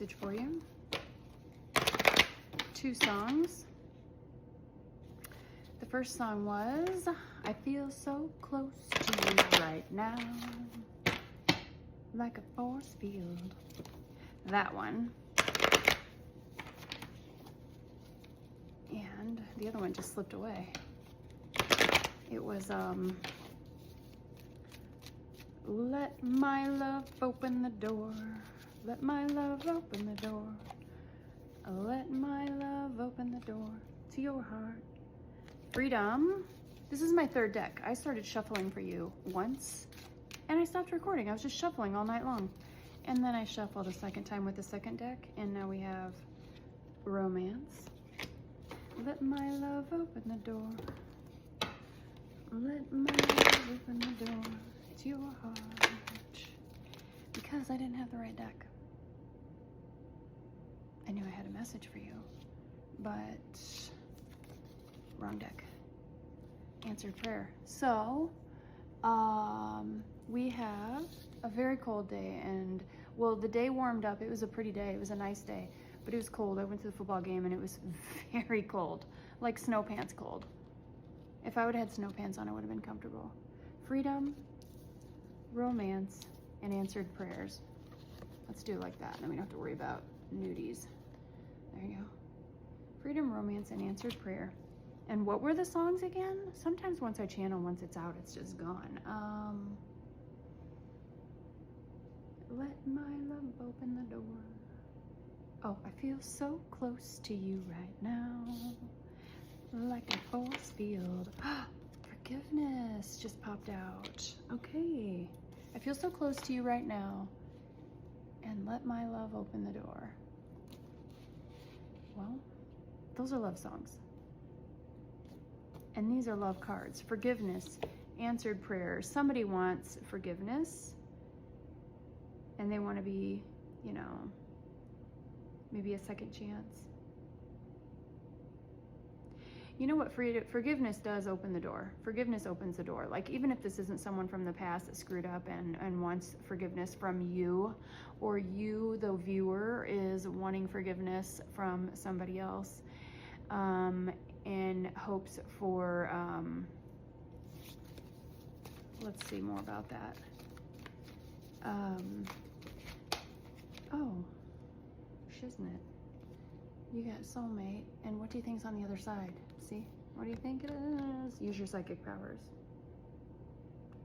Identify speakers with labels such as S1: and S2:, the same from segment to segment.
S1: message for you. 2 songs. The first song was, I feel so close to you right now, like a force field. That one. And the other one just slipped away. It was, let my love open the door. Let my love open the door. Let my love open the door to your heart. Freedom. This is my 3rd deck. I started shuffling for you once and I stopped recording. I was just shuffling all night long. And then I shuffled a 2nd time with the 2nd deck, and now we have romance. Let my love open the door. Let my love open the door to your heart. Because I didn't have the right deck. I knew I had a message for you, but wrong deck. Answered prayer. So, we have a very cold day, and well, the day warmed up. It was a pretty day. It was a nice day, but it was cold. I went to the football game and it was very cold, like snow pants cold. If I would have had snow pants on, I would have been comfortable. Freedom, romance, and answered prayers. Let's do it like that. Then we don't have to worry about nudies. There you go. Freedom, romance, and answered prayer. And what were the songs again? Sometimes once I channel, once it's out, it's just gone. Let my love open the door. Oh, I feel so close to you right now, like a force field. Forgiveness just popped out. Okay. I feel so close to you right now, and let my love open the door. Well, those are love songs. And these are love cards. Forgiveness, answered prayers. Somebody wants forgiveness, and they want to be, you know, maybe a 2nd chance. You know what forgiveness does? Open the door. Forgiveness opens the door. Like, even if this isn't someone from the past that screwed up and wants forgiveness from you, or you, the viewer, is wanting forgiveness from somebody else, in hopes for, let's see more about that. Oh, shiznit. You got soulmate, and what do you think's on the other side? See? What do you think it is? Use your psychic powers.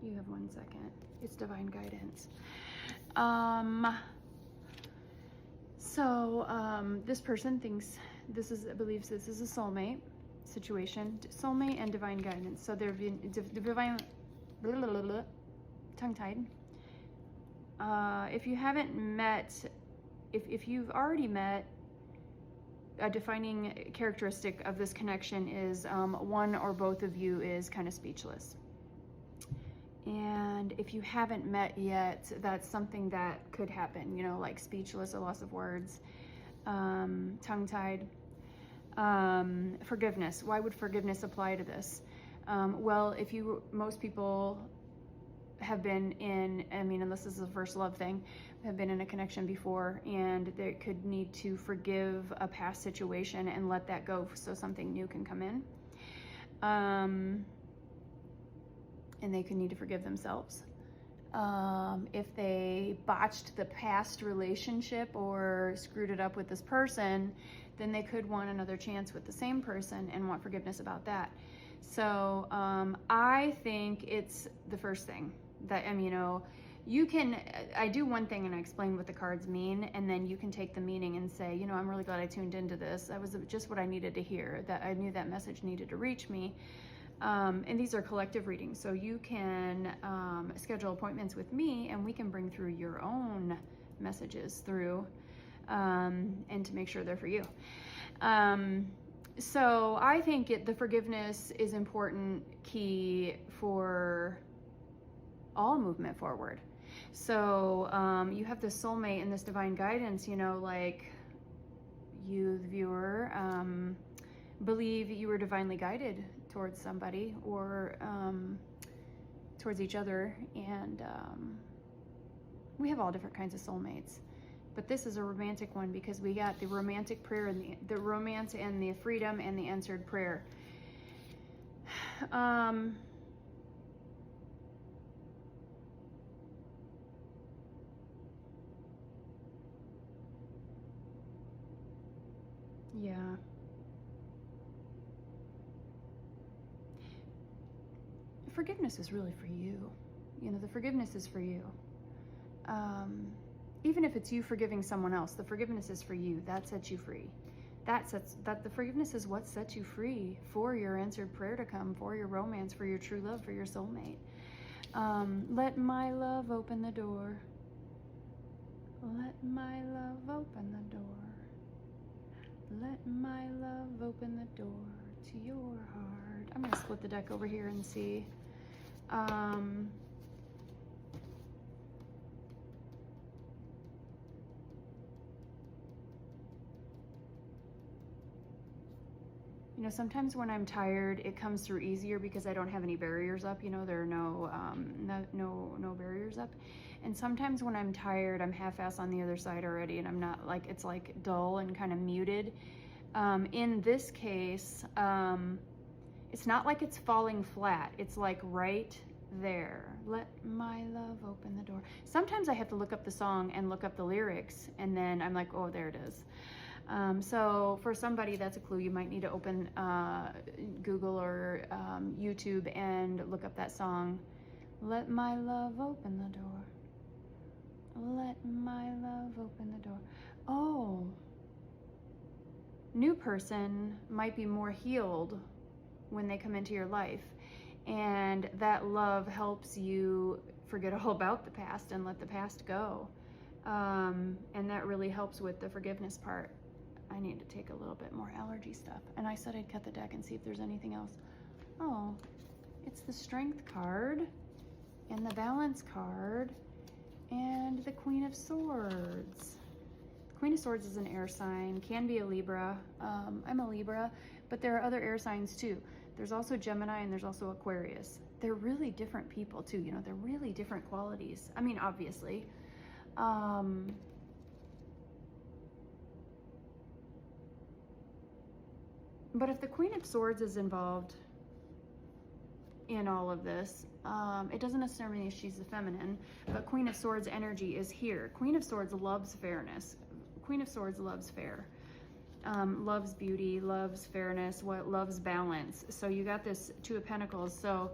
S1: You have 1 second. It's divine guidance. This person thinks believes this is a soulmate situation. Soulmate and divine guidance. So they're divine, tongue-tied. If you haven't met, if you've already met, a defining characteristic of this connection is one or both of you is kind of speechless. And if you haven't met yet, that's something that could happen, you know, like speechless, a loss of words, tongue-tied. Forgiveness. Why would forgiveness apply to this? Well, most people have been in, I mean, unless this is a first love thing, have been in a connection before, and they could need to forgive a past situation and let that go so something new can come in. And they could need to forgive themselves. If they botched the past relationship or screwed it up with this person, then they could want another chance with the same person and want forgiveness about that. So I think it's the first thing that, you know, I do one thing and I explain what the cards mean, and then you can take the meaning and say, you know, I'm really glad I tuned into this. That was just what I needed to hear, that I knew that message needed to reach me. And these are collective readings, so you can schedule appointments with me and we can bring through your own messages through, and to make sure they're for you. So I think the forgiveness is important, key for all movement forward. So you have this soulmate and this divine guidance, you know, like you, the viewer, believe you were divinely guided towards somebody or towards each other. And we have all different kinds of soulmates. But this is a romantic one because we got the romantic prayer and the romance and the freedom and the answered prayer. Yeah. Forgiveness is really for you. You know, the forgiveness is for you. Even if it's you forgiving someone else, the forgiveness is for you. That sets you free. That the forgiveness is what sets you free for your answered prayer to come, for your romance, for your true love, for your soulmate. Let my love open the door. Let my love open the door. Let my love open the door to your heart. I'm going to split the deck over here and see. You know, sometimes when I'm tired, it comes through easier because I don't have any barriers up. You know, there are no barriers up. And sometimes when I'm tired, I'm half-assed on the other side already, and I'm not like, it's like dull and kind of muted. In this case, it's not like it's falling flat. It's like right there. Let my love open the door. Sometimes I have to look up the song and look up the lyrics, and then I'm like, oh, there it is. So for somebody, that's a clue. You might need to open Google or YouTube and look up that song. Let my love open the door. Let my love open the door. Oh, new person might be more healed when they come into your life. And that love helps you forget all about the past and let the past go. And that really helps with the forgiveness part. I need to take a little bit more allergy stuff. And I said I'd cut the deck and see if there's anything else. Oh, it's the Strength card and the Balance card and the Queen of Swords. The Queen of Swords is an air sign, can be a Libra. I'm a Libra, but there are other air signs too. There's also Gemini and there's also Aquarius. They're really different people too, you know, they're really different qualities. I mean, obviously. But if the Queen of Swords is involved in all of this, it doesn't necessarily mean she's the feminine, but Queen of Swords energy is here. Queen of Swords loves fairness. Queen of Swords loves fair. Loves beauty, loves fairness, loves balance. So you got this Two of Pentacles. So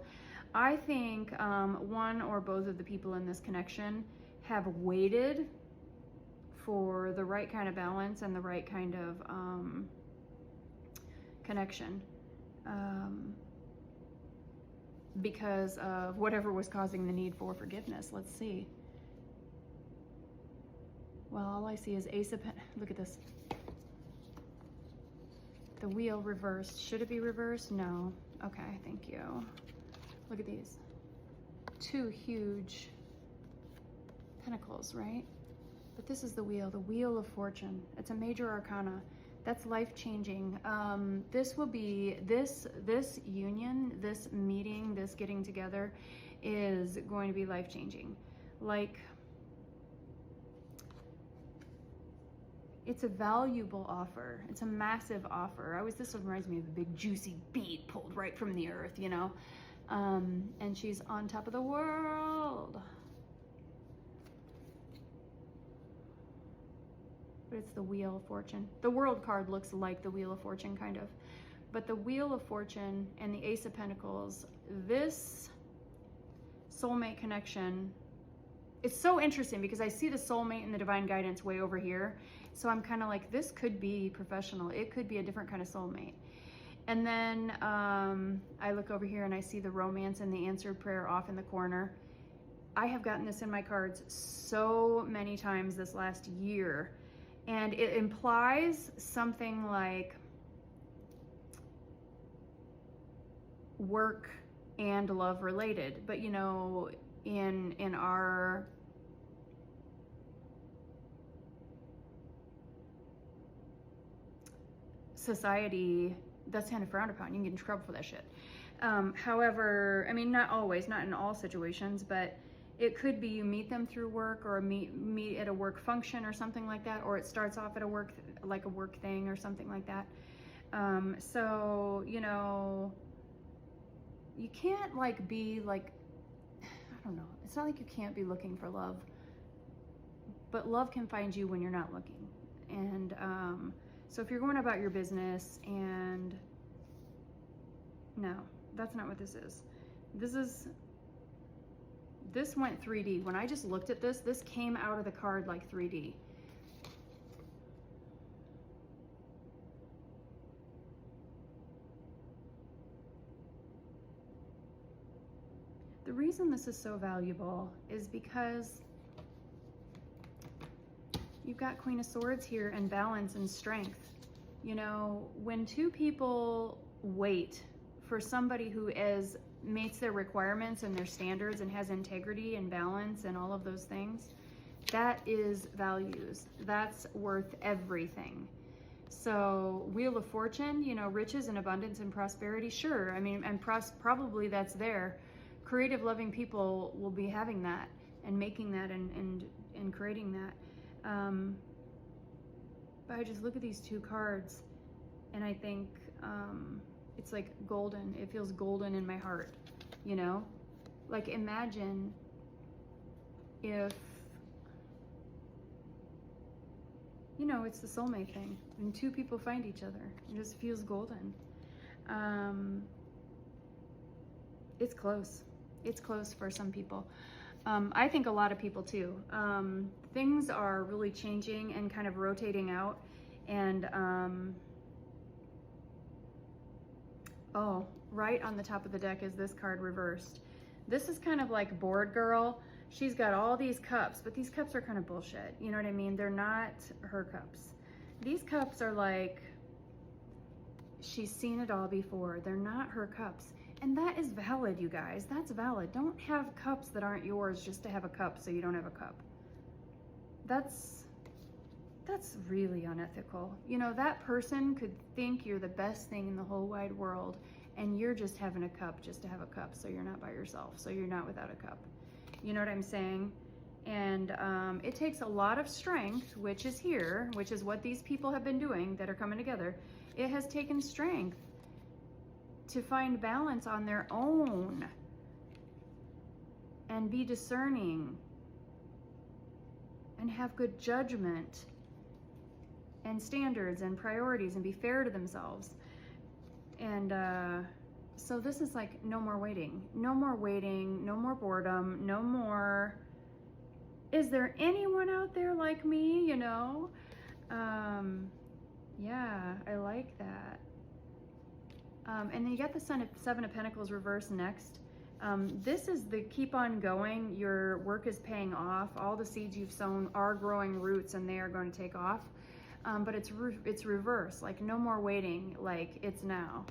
S1: I think one or both of the people in this connection have waited for the right kind of balance and the right kind of connection, because of whatever was causing the need for forgiveness. Let's see. Well, all I see is Ace of Pentacles. Look at this. The wheel reversed. Should it be reversed? No. Okay, thank you. Look at these. Two huge pentacles, right? But this is the Wheel of Fortune. It's a major arcana. That's life-changing. This will be, this union, this meeting, this getting together is going to be life-changing. Like, it's a valuable offer. It's a massive offer. This one reminds me of a big juicy beet pulled right from the earth, you know? And she's on top of the world. But it's the Wheel of Fortune. The World card looks like the Wheel of Fortune, kind of. But the Wheel of Fortune and the Ace of Pentacles, this soulmate connection, it's so interesting because I see the soulmate and the divine guidance way over here. So I'm kind of like, this could be professional. It could be a different kind of soulmate. And then I look over here and I see the romance and the answered prayer off in the corner. I have gotten this in my cards so many times this last year. And it implies something like work and love related. But you know, in our society, that's kind of frowned upon. You can get in trouble for that shit. However, I mean, not always, not in all situations, but It could be you meet them through work, or meet at a work function or something like that, or it starts off at a work, like a work thing or something like that. So, you know, you can't like be like, I don't know, it's not like you can't be looking for love, but love can find you when you're not looking. And so if you're going about your business and, no, that's not what this is. This went 3D. When I just looked at this came out of the card like 3D. The reason this is so valuable is because you've got Queen of Swords here, and balance and strength. You know, when two people wait for somebody who meets their requirements and their standards and has integrity and balance and all of those things, that is values. That's worth everything. So Wheel of Fortune, you know, riches and abundance and prosperity, sure. I mean, and probably that's there. Creative, loving people will be having that and making that and creating that. But I just look at these two cards and I think it's like golden. It feels golden in my heart, you know? Like imagine if, you know, it's the soulmate thing. When two people find each other, it just feels golden. It's close. It's close for some people. I think a lot of people too. Things are really changing and kind of rotating out. And oh, right on the top of the deck is this card reversed. This is kind of like bored girl. She's got all these cups, but these cups are kind of bullshit. You know what I mean? They're not her cups. These cups are like, she's seen it all before. They're not her cups. And that is valid, you guys. That's valid. Don't have cups that aren't yours just to have a cup so you don't have a cup. That's really unethical. You know, that person could think you're the best thing in the whole wide world, and you're just having a cup just to have a cup, so you're not by yourself, so you're not without a cup. You know what I'm saying? And it takes a lot of strength, which is here, which is what these people have been doing that are coming together. It has taken strength to find balance on their own and be discerning and have good judgment and standards and priorities and be fair to themselves. And so this is like no more waiting, no more waiting, no more boredom, no more, is there anyone out there like me, you know? Yeah, I like that. And then you got the Seven of Pentacles reversed next. This is the keep on going. Your work is paying off. All the seeds you've sown are growing roots and they are going to take off. But it's reverse, like no more waiting, like it's now.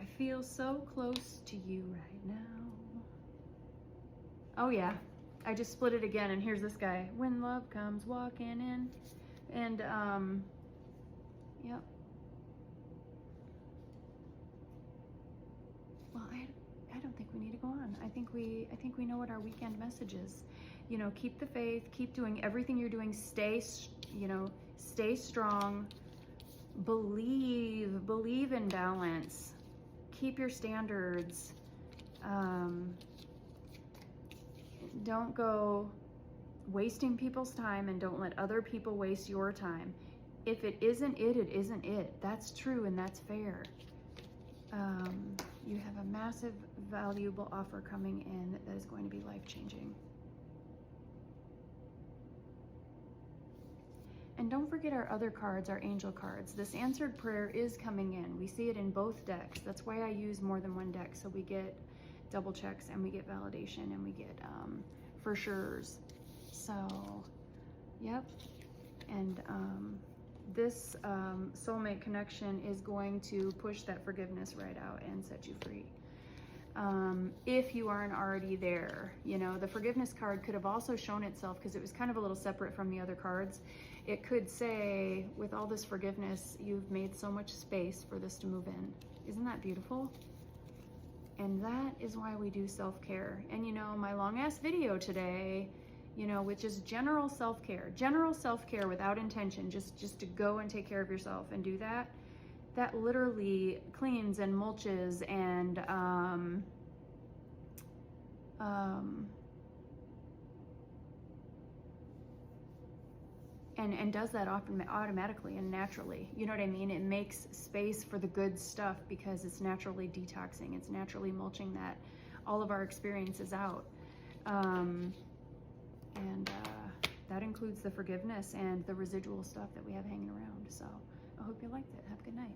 S1: I feel so close to you right now. Oh yeah, I just split it again and here's this guy. When love comes walking in. And yep. Well, I don't think we need to go on. I think we know what our weekend message is. You know, keep the faith, keep doing everything you're doing, stay strong, believe in balance, keep your standards. Don't go wasting people's time, and don't let other people waste your time. If it isn't it, it isn't it. That's true and that's fair. You have a massive, valuable offer coming in that is going to be life-changing. And don't forget our other cards, our angel cards. This answered prayer is coming in. We see it in both decks. That's why I use more than one deck, so we get double checks and we get validation and we get for sure's. So, yep. And this soulmate connection is going to push that forgiveness right out and set you free. If you aren't already there, you know, the forgiveness card could have also shown itself, because it was kind of a little separate from the other cards. It could say, with all this forgiveness, you've made so much space for this to move in. Isn't that beautiful? And that is why we do self-care. And you know, my long ass video today, you know, which is general self-care without intention, just to go and take care of yourself and do that, that literally cleans and mulches and and does that often automatically and naturally. You know what I mean? It makes space for the good stuff because it's naturally detoxing. It's naturally mulching that all of our experiences out. That includes the forgiveness and the residual stuff that we have hanging around. So I hope you liked it. Have a good night.